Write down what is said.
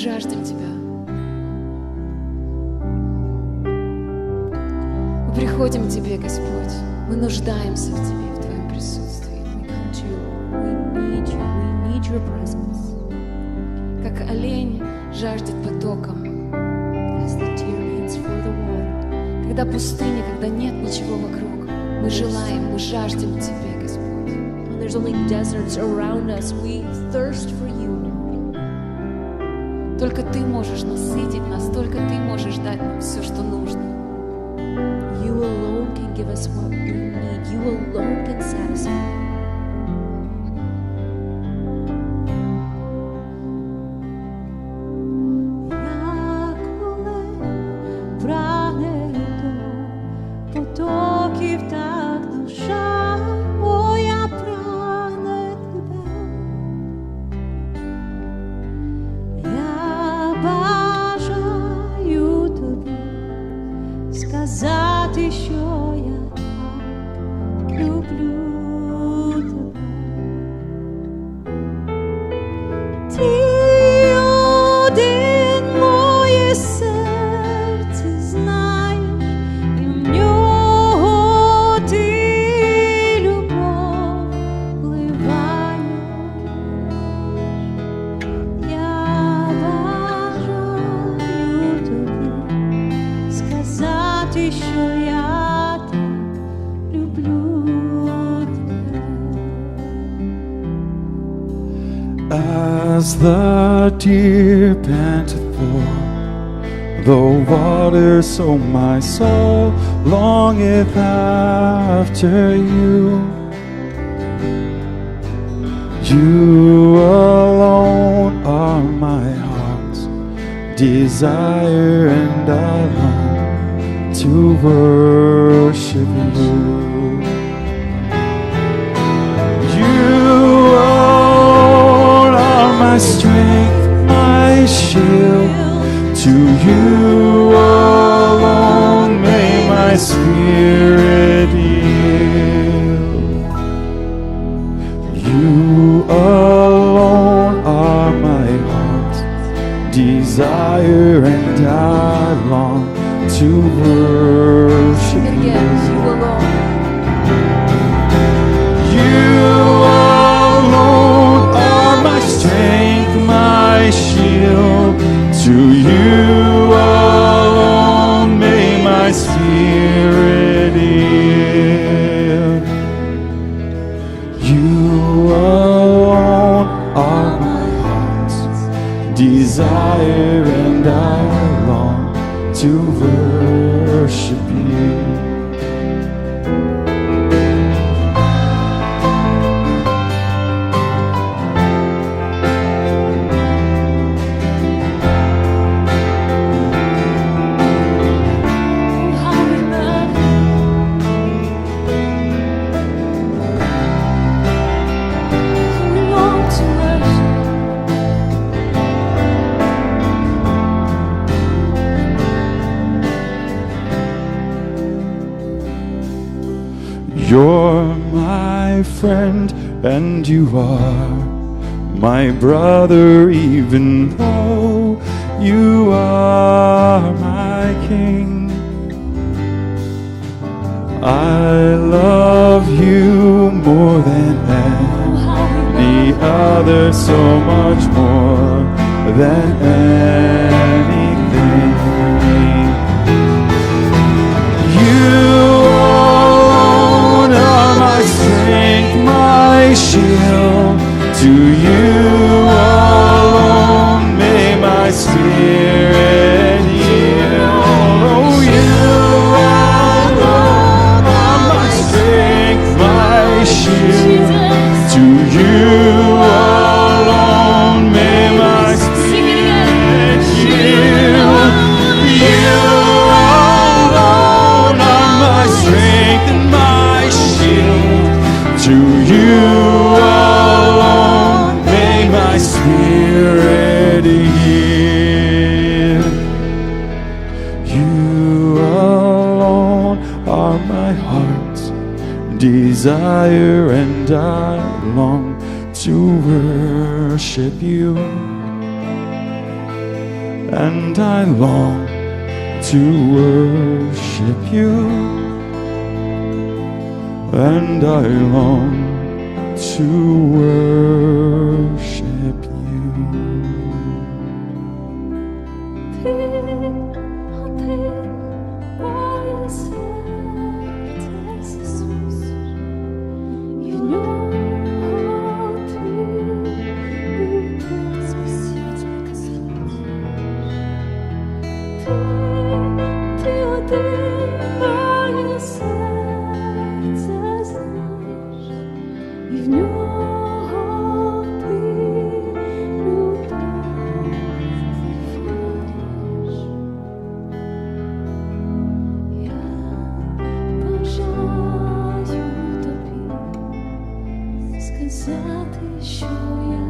жаждем Тебя. Мы приходим к Тебе, Господь. Мы нуждаемся в Тебе, в Твоем присутствии. We come to you. We need your presence. Как олень жаждет потоком. As the deer needs for the water. Когда пустыня, когда нет ничего вокруг, мы желаем, мы жаждем Тебе, Господь. When there's only deserts around us, we thirst for you. Только Ты можешь насытить нас, только Ты можешь дать нам все, что нужно. You alone can give us what we need. You alone can satisfy. Сказати, що я так люблю тебе. Ти один моє серце знаєш, і в нього ти любов вливаєш. Я бажаю тобі сказати, що я так люблю тебе. As the deer panteth for the water, so my soul longeth after you. You alone are my heart's desire, and I long to worship you. You alone are my strength, my shield. To you alone may my spirit yield. You alone are my heart's desire, and I long to worship Yes, you. You alone. You alone are my strength, my shield. To you alone may my spirit yield. You alone are my heart's desire, and I long to worship you. You're my friend, and you are my brother, even though you are my king. I love you more than any other, so much more than anything. You alone are my strength, my shield. To you alone may my spirit yield. Oh, you alone are my strength, my shield. To you alone may my spirit yield. You alone are my strength and my shield. To you alone may my spirit yield. You alone are my heart's desire, and I long to worship you. and I long to worship you, and I long to worship you. Сказати, що я